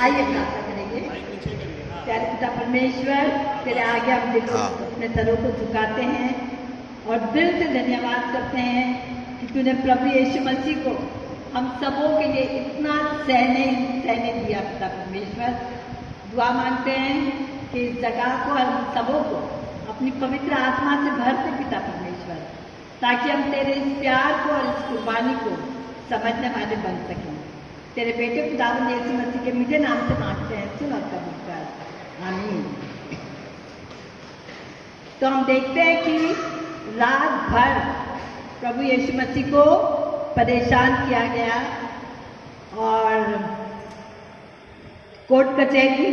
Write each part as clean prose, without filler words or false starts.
आइए प्रार्थना करेंगे। प्यारे पिता परमेश्वर, तेरे आगे हम देखो अपने सरों को झुकाते हैं और दिल से धन्यवाद करते हैं कि तूने प्रभु यीशु मसीह को हम सबों के लिए इतना सहने दिया। पिता परमेश्वर, दुआ मांगते हैं कि इस जगह को हम सबों को अपनी पवित्र आत्मा से भर दे पिता परमेश्वर, ताकि हम तेरे इस प्यार को और इस कुर्बानी को समझने वाले बन सकें। तेरे बेटे खुदावंद यीशु मसीह के मीठे नाम से मांगते हैं, सुन और कबूल कर, आमीन। तो हम देखते हैं कि रात भर प्रभु यीशु मसीह को परेशान किया गया और कोर्ट कचहरी,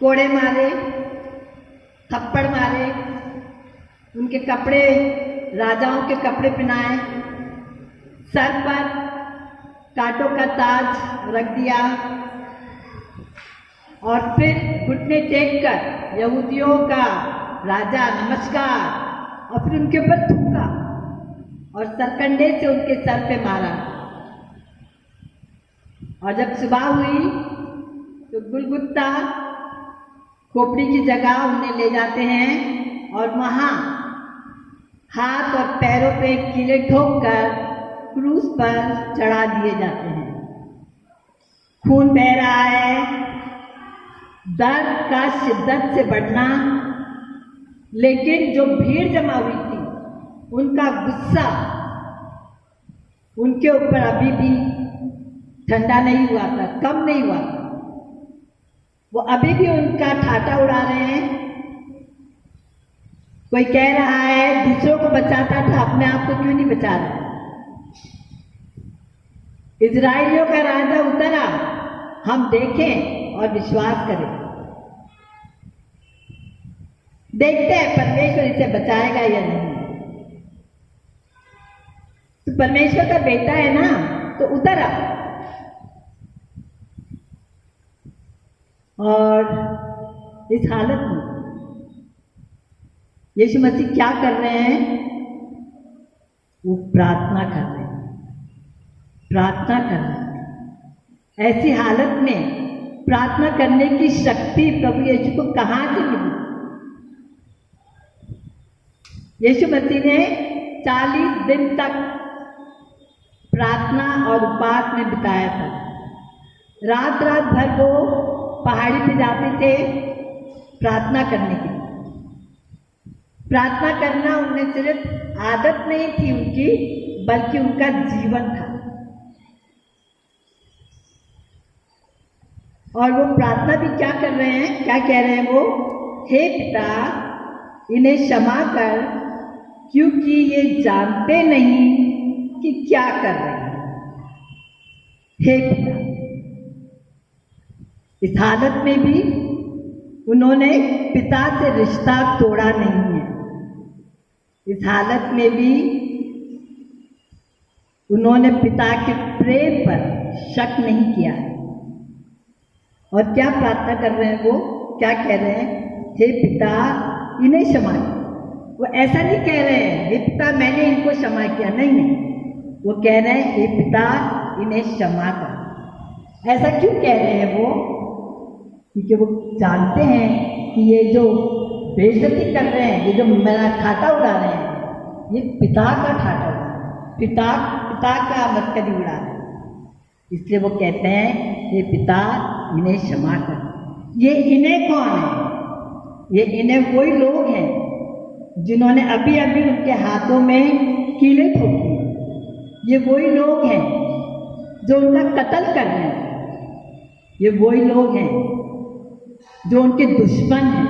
कोड़े मारे, थप्पड़ मारे, उनके कपड़े राजाओं के कपड़े पहनाए, सर पर कांटों का ताज रख दिया और फिर घुटने टेक कर यहूदियों का राजा नमस्कार, और फिर उनके ऊपर थूका और सरकंडे से उनके सर पे मारा। और जब सुबह हुई तो गुलगुत्ता खोपड़ी की जगह उन्हें ले जाते हैं और वहाँ हाथ और पैरों पे कीले ठोक कर क्रूस पर चढ़ा दिए जाते हैं। खून बह रहा है, दर्द का शिद्दत से बढ़ना, लेकिन जो भीड़ जमा हुई थी उनका गुस्सा उनके ऊपर अभी भी ठंडा नहीं हुआ था, कम नहीं हुआ था। वो अभी भी उनका ठाटा उड़ा रहे हैं। कोई कह रहा है दूसरों को बचाता था, अपने आप को क्यों नहीं बचा रहा। इजराइलियों का राजा उतरा, हम देखें और विश्वास करें। देखते हैं परमेश्वर इसे बचाएगा या नहीं। तो परमेश्वर का बेटा है ना, तो उतरा और इस हालत में यीशु मसीह क्या कर रहे हैं? वो प्रार्थना कर रहे हैं, प्रार्थना कर रहे हैं। ऐसी हालत में प्रार्थना करने की शक्ति प्रभु यीशु को कहाँ से मिली? यीशु मसीह ने 40 दिन तक प्रार्थना और उपवास में बिताया था। रात रात भर वो पहाड़ी पे जाते थे प्रार्थना करने के लिए। प्रार्थना करना उनमें सिर्फ आदत नहीं थी उनकी, बल्कि उनका जीवन था। और वो प्रार्थना भी क्या कर रहे हैं, क्या कह रहे हैं वो? हे पिता, इन्हें क्षमा कर, क्योंकि ये जानते नहीं कि क्या कर रहे हैं। हे पिता, इस हालत में भी उन्होंने पिता से रिश्ता तोड़ा नहीं है। इस हालत में भी उन्होंने पिता के प्रेम पर शक नहीं किया है। और क्या प्रार्थना कर रहे हैं वो? क्या कह रहे हैं? हे पिता, इन्हें क्षमा कर। वो ऐसा नहीं कह रहे हैं हे पिता मैंने इनको क्षमा किया, नहीं नहीं, वो कह रहे हैं हे पिता इन्हें क्षमा कर। ऐसा क्यों कह रहे हैं वो? क्योंकि वो जानते हैं कि ये जो बेइज्जती कर रहे हैं, ये जो मेरा ठाटा उड़ा रहे हैं, ये पिता का ठाटा उड़ा रहे हैं, पिता का मस्करी उड़ा रहे हैं। इसलिए वो कहते हैं ये पिता इन्हें क्षमा कर। ये इन्हें कौन है? ये इन्हें वही लोग हैं जिन्होंने अभी अभी उनके हाथों में कीले ठोके। ये वही लोग हैं जो उनका कत्ल कर रहे हैं। ये वही लोग हैं जो उनके दुश्मन हैं।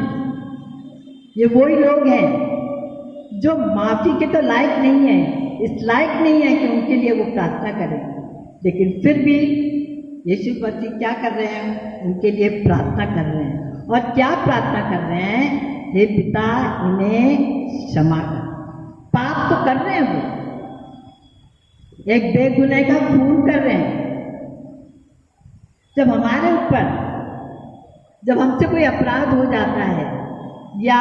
ये वही लोग हैं जो माफी के तो लायक नहीं है, इस लायक नहीं है कि उनके लिए वो प्रार्थना करें। लेकिन फिर भी यीशु मसीह क्या कर रहे हैं? उनके लिए प्रार्थना कर रहे हैं। और क्या प्रार्थना कर रहे हैं? हे पिता इन्हें क्षमा कर। पाप तो कर रहे हैं वो, एक बेगुनाह का खून कर रहे हैं। जब हमारे ऊपर, जब हमसे कोई अपराध हो जाता है या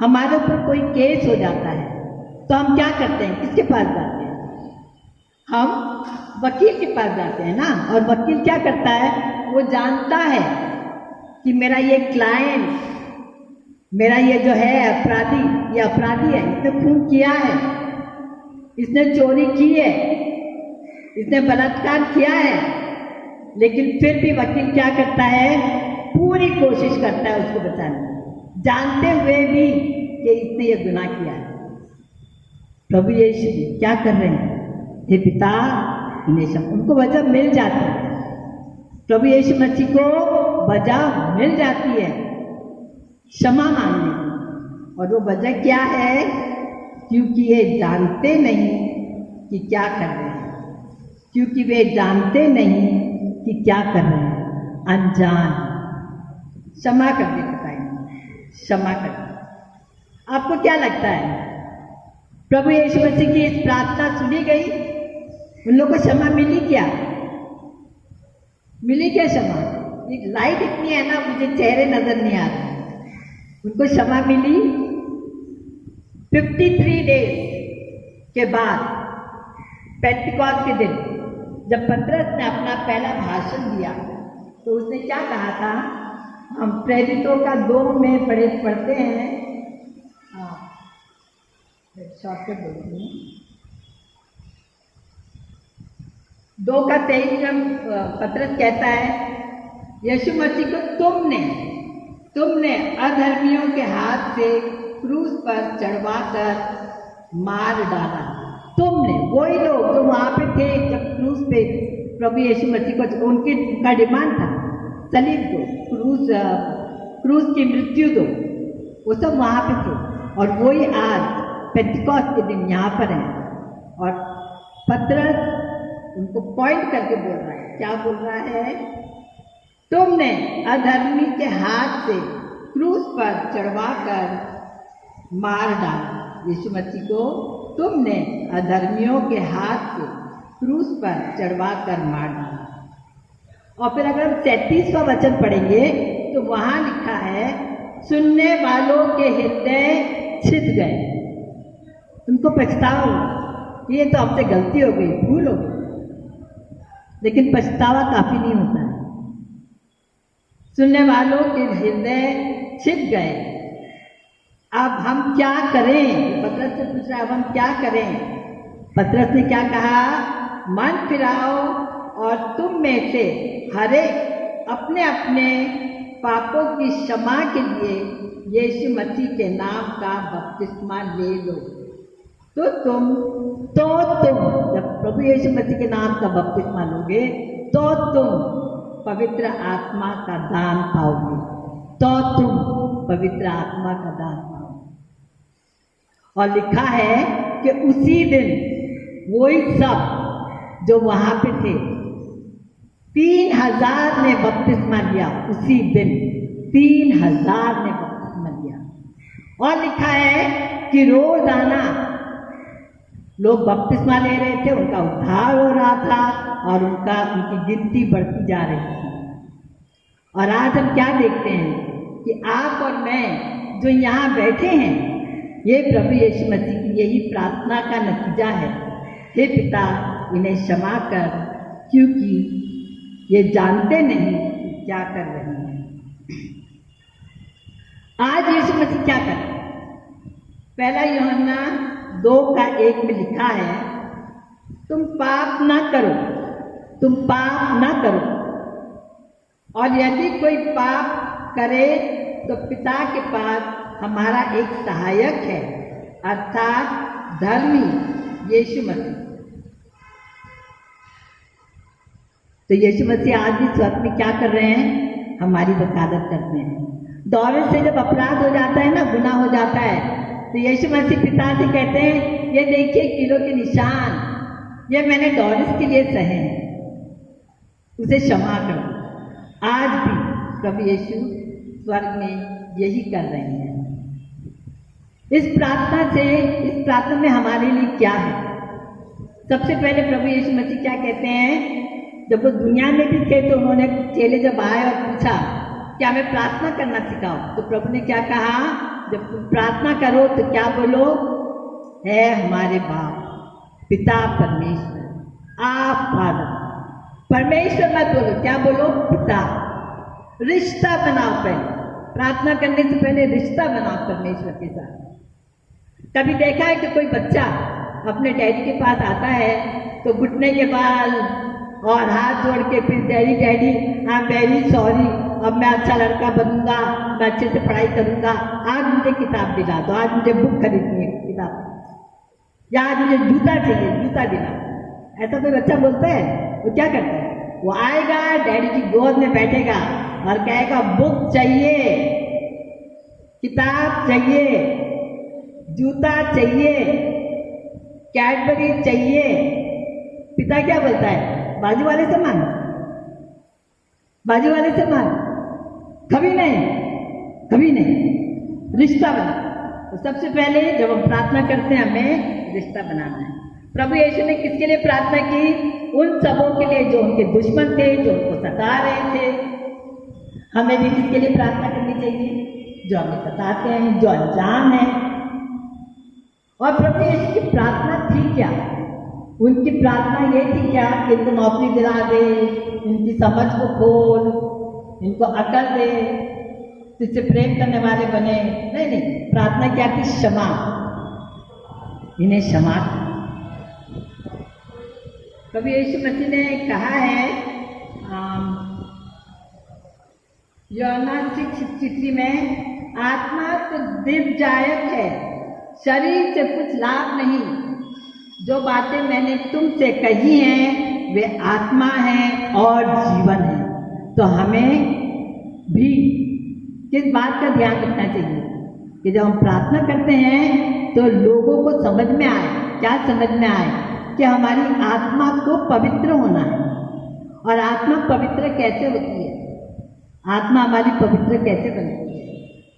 हमारे ऊपर कोई केस हो जाता है, तो हम क्या करते हैं? किसके पास जाते हैं? हम वकील के पास जाते हैं ना, और वकील क्या करता है, वो जानता है कि मेरा ये क्लाइंट, मेरा ये जो है अपराधी, ये अपराधी है, इसने खून किया है, इसने चोरी की है, इसने बलात्कार किया है, लेकिन फिर भी वकील क्या करता है, पूरी कोशिश करता है उसको बचाने की, जानते हुए भी कि इसने ये गुनाह किया है। प्रभु यीशु क्या कर रहे हैं, हे पिता उनको वजह मिल जाती है, प्रभु यीशु मसीह को वजह मिल जाती है क्षमा मांगने की, और वो वजह क्या है, क्योंकि ये जानते नहीं कि क्या कर रहे हैं, क्योंकि वे जानते नहीं कि क्या कर रहे हैं, अनजान। क्षमा कर दे पिता, क्षमा कर दे। आपको क्या लगता है, प्रभु यीशु मसीह की इस प्रार्थना सुनी गई, उन लोगों को क्षमा मिली क्या, मिली क्या क्षमा? लाइट इतनी है ना, मुझे चेहरे नजर नहीं आ रहे, उनको क्षमा मिली। 53 डेज के बाद पेंटिकॉस्ट के दिन जब पतरस ने अपना पहला भाषण दिया, तो उसने क्या कहा था, हम प्रेरितों का 2 में पढ़ते हैं, शॉर्टकट बोलते हैं, 2:23 में पतरस कहता है, यीशु मसीह को तुमने अधर्मियों के हाथ से क्रूस पर चढ़वाकर मार डाला। तुमने, वही लोग जो वहां पे थे जब क्रूस पे प्रभु यीशु मसीह को, उनका डिमांड था सलीब दो, क्रूस की मृत्यु दो, वो सब वहां पे थे, और वही आज पेंटिकॉस्ट के दिन यहाँ पर है। और पतरस उनको पॉइंट करके बोल रहा है, क्या बोल रहा है, तुमने अधर्मी के हाथ से क्रूस पर चढ़वाकर मार डाला। यीशु मसीह को तुमने अधर्मियों के हाथ से क्रूस पर चढ़वाकर मार डाला। और फिर अगर हम 37वां वचन पढ़ेंगे तो वहां लिखा है, सुनने वालों के हृदय छिद गए, उनको पछतावा हुआ, ये तो हमसे गलती हो गई, भूल हो गई, लेकिन पछतावा काफी नहीं होता है। सुनने वालों के हृदय छिद गए, अब हम क्या करें? पतरस से पूछ रहा है, अब हम क्या करें? पतरस ने क्या कहा, मन फिराओ और तुम में से हर एक अपने अपने पापों की क्षमा के लिए यीशु मसीह के नाम का बपतिस्मा ले लो। तो तुम जब प्रभु यीशु मसीह के नाम का बपतिस्मा लोगे तो तुम पवित्र आत्मा का दान पाओगे, तो तुम पवित्र आत्मा का दान पाओगे। और लिखा है कि उसी दिन वही सब जो वहां पे थे, 3000 ने बपतिस्मा लिया, उसी दिन 3000 ने बपतिस्मा लिया। और लिखा है कि रोजाना लोग बपतिस्मा ले रहे थे, उनका उद्धार हो रहा था और उनकी गिनती बढ़ती जा रही थी। और आज हम क्या देखते हैं कि आप और मैं जो यहाँ बैठे हैं, ये प्रभु यीशु मसीह की यही प्रार्थना का नतीजा है, हे पिता इन्हें क्षमा कर, क्योंकि ये जानते नहीं कि क्या कर रहे हैं। आज यीशु मसीह क्या कर रहे हैं? पहला यूहन्ना 2:1 में लिखा है, तुम पाप ना करो, तुम पाप ना करो, और यदि कोई पाप करे तो पिता के पास हमारा एक सहायक है, अर्थात धर्मी यीशु मसीह। तो यीशु मसीह आज भी स्वर्ग में क्या कर रहे हैं? हमारी वकालत करते हैं। दौरे से जब अपराध हो जाता है ना, गुनाह हो जाता है, तो यीशु मसीह पिता से कहते हैं, ये देखिए किलो के निशान, ये मैंने डॉरिस के लिए सहे हैं, उसे क्षमा करो। आज भी प्रभु यीशु स्वर्ग में यही कर रहे हैं। इस प्रार्थना में हमारे लिए क्या है? सबसे पहले प्रभु यीशु मसीह क्या कहते हैं? जब वो दुनिया में भी थे तो उन्होंने चेले जब आए और पूछा कि हमें प्रार्थना करना सिखाओ, तो प्रभु ने क्या कहा? जब तुम प्रार्थना करो तो क्या बोलो? है हमारे बाप पिता परमेश्वर। आप फादर, परमेश्वर मत बोलो, क्या बोलो? पिता। रिश्ता बनाओ, पहले प्रार्थना करने से पहले रिश्ता बनाओ परमेश्वर के साथ। कभी देखा है कि कोई बच्चा अपने डैडी के पास आता है तो घुटने के बाल और हाथ जोड़ के फिर daddy daddy I am very sorry, अब मैं अच्छा लड़का बनूंगा, मैं अच्छे से पढ़ाई करूंगा, आज मुझे किताब दिला दो, आज मुझे बुक खरीदनी है किताब, या आज मुझे जूता चाहिए, जूता दिला। ऐसा कोई बच्चा बोलता है? वो क्या करता है? वो आएगा, डैडी की गोद में बैठेगा और कहेगा बुक चाहिए, किताब चाहिए, जूता चाहिए, कैडबरी चाहिए। पिता क्या बोलता है? बाजू वाले से मांग, बाजू वाले से मांग। कभी नहीं, कभी नहीं। रिश्ता बना। तो सबसे पहले जब हम प्रार्थना करते हैं हमें रिश्ता बनाना है। प्रभु यीशु ने किसके लिए प्रार्थना की? उन सबों के लिए जो उनके दुश्मन थे, जो उनको सता रहे थे। हमें भी किसके लिए प्रार्थना करनी चाहिए? जो हमें सताते हैं, जो अनजान है। और प्रभु यीशु की प्रार्थना थी क्या? उनकी प्रार्थना ये थी क्या कि इनको नौकरी दिला दे, इनकी समझ को खोल, इनको अकल दे, इससे प्रेम करने वाले बने? नहीं नहीं, प्रार्थना क्या थी? क्षमा, इन्हें क्षमा। प्रभु यीशु मसीह ने कहा है यूहन्ना 6:63 में, आत्मा तो दिव्यदायक है, शरीर से कुछ लाभ नहीं। जो बातें मैंने तुमसे कही हैं वे आत्मा हैं और जीवन है। तो हमें भी किस बात का ध्यान रखना चाहिए कि जब हम प्रार्थना करते हैं तो लोगों को समझ में आए। क्या समझ में आए? कि हमारी आत्मा को पवित्र होना है। और आत्मा पवित्र कैसे होती है? आत्मा हमारी पवित्र कैसे बनती है?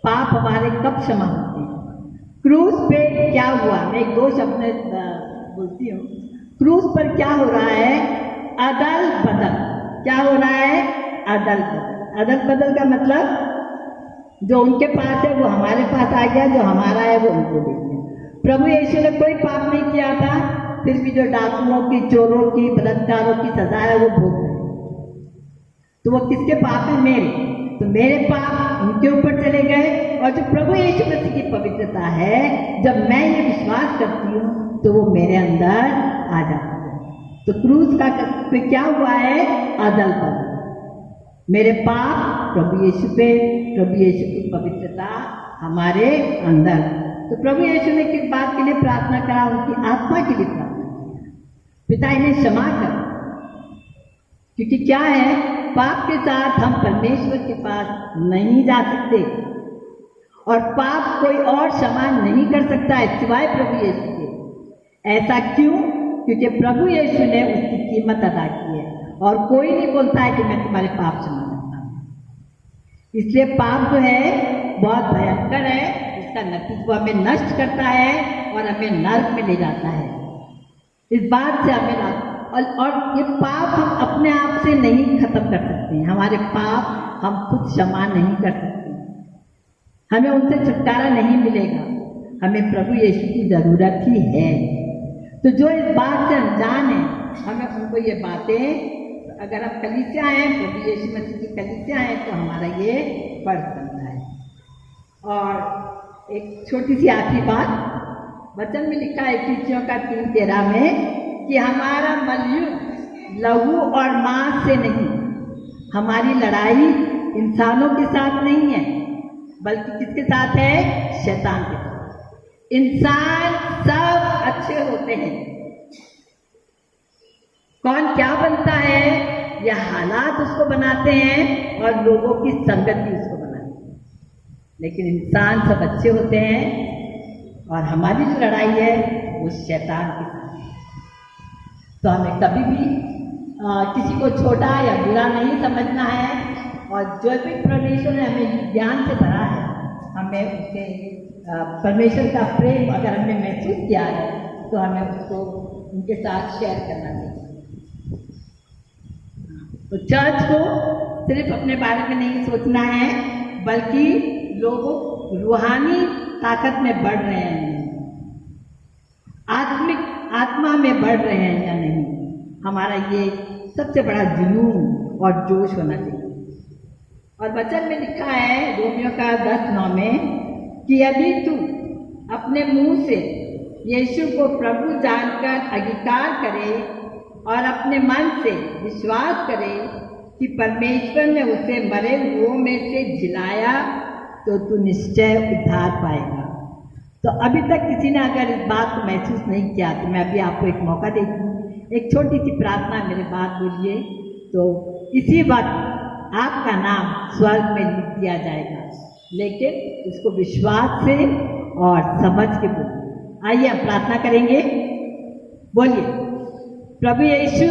पाप हमारे कब क्षमा होते हैं? क्रूस पे क्या हुआ? मैं एक दो शब्द बोलती हूँ। क्रूस पर क्या हो रहा है? अदल बदल। क्या हो रहा है? अदल बदल। अदल बदल का मतलब जो उनके पास है वो हमारे पास आ गया, जो हमारा है वो उनको दे दिया। प्रभु यीशु ने कोई पाप नहीं किया था, फिर भी जो डाकुओं की, चोरों की, बलात्कारों की सजा है वो भोग रहे। तो वो किसके पाप है? मेरे। तो मेरे पाप उनके ऊपर चले गए। और जो प्रभु यीशु मसीह की पवित्रता है, जब मैं ये विश्वास करती हूँ तो वो मेरे अंदर आ जाता है। तो क्रूस का पे क्या हुआ है? अदल बदल। मेरे पाप प्रभु यीशु पे, प्रभु यीशु की पवित्रता हमारे अंदर। तो प्रभु यीशु ने किस बात के लिए प्रार्थना करा? उनकी आत्मा के लिए प्रार्थना किया, पिता इन्हें क्षमा कर। क्योंकि क्या है, पाप के साथ हम परमेश्वर के पास नहीं जा सकते, और पाप कोई और क्षमा नहीं कर सकता है सिवाय प्रभु यीशु के। ऐसा क्यों? क्योंकि प्रभु यीशु ने उसकी कीमत अदा की है, और कोई नहीं बोलता है कि मैं तुम्हारे पाप क्षमा करता हूँ। इसलिए पाप जो है बहुत भयंकर है, इसका नतीजा हमें नष्ट करता है और हमें नर्क में ले जाता है। इस बात से हमें और ये पाप हम अपने आप से नहीं खत्म कर सकते हैं। हमारे पाप हम खुद क्षमा नहीं कर सकते, हमें उनसे छुटकारा नहीं मिलेगा। हमें प्रभु यीशु की जरूरत ही है। तो जो इस बात से अनजान है, हमें उनको ये बातें, अगर हम कलीसिया हैं, प्रभु यीशु मसीह की कलीसिया हैं, तो हमारा ये फर्ज बनता है। और एक छोटी सी आखिरी बात, वचन में लिखा है इफिसियों का 3:13 में कि हमारा मलयुद्ध लहू और मांस से नहीं, हमारी लड़ाई इंसानों के साथ नहीं है, बल्कि किसके साथ है? शैतान के साथ। इंसान सब अच्छे होते हैं। कौन क्या बनता है? यह हालात उसको बनाते हैं और लोगों की संगति उसको बनाती है। लेकिन इंसान सब अच्छे होते हैं, और हमारी जो लड़ाई है वो शैतान के साथ है। तो हमें कभी भी किसी को छोटा या बुरा नहीं समझना है, और जो भी परमेश्वर ने हमें ज्ञान से भरा है, हमें उसके परमेश्वर का प्रेम अगर हमने महसूस किया है तो हमें उसको उनके साथ शेयर करना चाहिए। तो चर्च को सिर्फ अपने बारे में नहीं सोचना है, बल्कि लोगों रूहानी ताकत में बढ़ रहे हैं, आत्मा में बढ़ रहे हैं या नहीं, हमारा ये सबसे बड़ा जुनून और जोश होना चाहिए। और वचन में लिखा है रोमियो का 10:9 में कि यदि तू अपने मुंह से यीशु को प्रभु जानकर अंगीकार करे और अपने मन से विश्वास करे कि परमेश्वर ने उसे मरे हुओं में से जिलाया तो तू निश्चय उद्धार पाएगा। तो अभी तक किसी ने अगर इस बात को महसूस नहीं किया तो मैं अभी आपको एक मौका देती हूँ, एक छोटी सी प्रार्थना मेरे बात बोलिए, तो इसी वक्त आपका नाम स्वर्ग में लिख दिया जाएगा, लेकिन उसको विश्वास से और समझ के बोलिए। आइए हम प्रार्थना करेंगे, बोलिए प्रभु यीशु,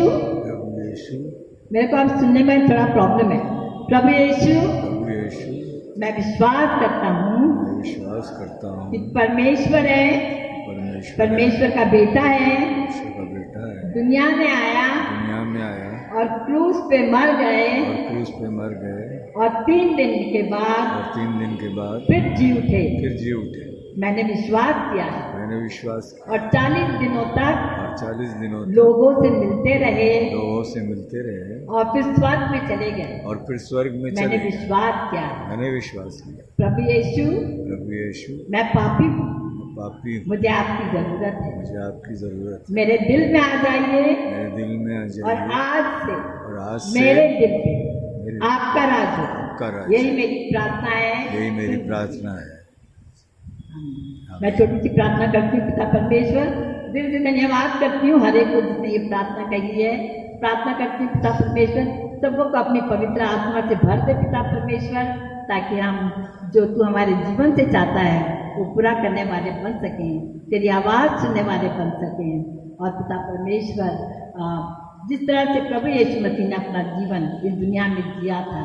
मेरे को अब सुनने में थोड़ा प्रॉब्लम है। प्रभु यीशु, मैं विश्वास करता हूँ कि परमेश्वर है, परमेश्वर का बेटा है, दुनिया में आया और क्रूस पे मर गए और 3 दिन के बाद फिर जी उठे। मैंने विश्वास किया और 40 दिनों तक लोगों से मिलते रहे और फिर स्वर्ग में चले गए। मैंने विश्वास किया प्रभु यीशु, मैं पापी हूँ, मुझे आपकी जरूरत है। मेरे दिल में आ जाइए और आज से मेरे दिल पे आपका राज हो। यही मेरी प्रार्थना है। मैं छोटी सी प्रार्थना करती हूँ। पिता परमेश्वर, दिल से धन्यवाद करती हूँ हर एक को जिसने ये प्रार्थना कही है। प्रार्थना करती हूँ पिता परमेश्वर, सबको अपनी पवित्र आत्मा से भर दे पिता परमेश्वर, ताकि हम जो तू हमारे जीवन से चाहता है वो पूरा करने वाले बन सकें, तेरी आवाज़ सुनने वाले बन सकें। और पिता परमेश्वर, जिस तरह से प्रभु यीशु मसीह ने अपना जीवन इस दुनिया में जिया था,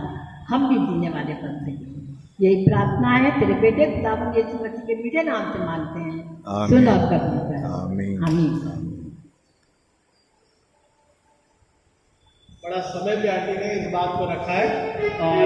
हम भी जीने वाले बन सकें। यही प्रार्थना है तेरे बेटे पिता यीशु मसीह के मीठे नाम से मांगते हैं, सुन और कबूल। आमीन। बड़ा समय भी आंटी ने इस बात को रखा है और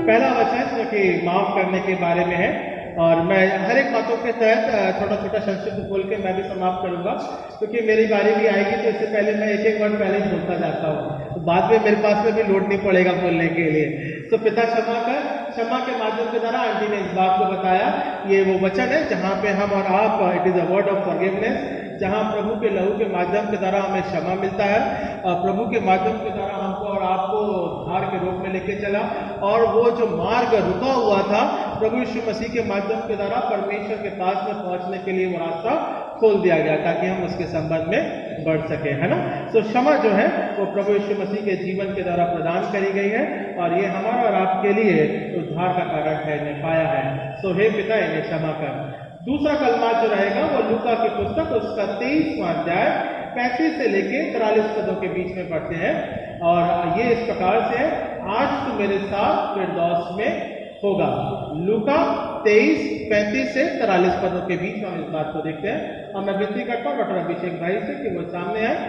पहला वचन जो कि माफ करने के बारे में है, और मैं हर एक बातों के तहत छोटा छोटा संक्षिप्त बोल के मैं भी समाप्त करूंगा, क्योंकि मेरी बारी भी आएगी तो इससे पहले मैं एक वर्ड पहले ही बोलता जाता हूँ, तो बाद में मेरे पास में भी लोड नहीं पड़ेगा बोलने के लिए। तो पिता क्षमा के माध्यम के द्वारा आंटी ने इस बात को बताया, ये वो वचन है जहाँ पे हम और आप, it is a word of forgiveness, जहाँ प्रभु के लहू के माध्यम के द्वारा हमें क्षमा मिलता है, और प्रभु के माध्यम के द्वारा हमको और आपको उद्धार के रूप में लेके चला, और वो जो मार्ग रुका हुआ था प्रभु यीशु मसीह के माध्यम के द्वारा परमेश्वर के पास में पहुंचने के लिए वो रास्ता खोल दिया गया ताकि हम उसके संबंध में बढ़ सके, है ना। तो क्षमा जो है वो प्रभु यीशु मसीह के जीवन के द्वारा प्रदान करी गई है, और ये हमारा और आपके लिए उद्धार का कारण ठहरने पाया है। तो हे पिता, इन्हें क्षमा कर। दूसरा कलमा जो रहेगा वो लूका की पुस्तक उसका 23वां अध्याय 35 से लेके 43 पदों के बीच में पढ़ते हैं, और ये इस प्रकार से है, आज तू मेरे साथ फिरदौस में होगा। लूका 23:35 से 43 पदों के बीच में हम इस बात को देखते हैं, और मैं विनती करता हूँ डॉक्टर अभिषेक भाई से कि वो सामने आए।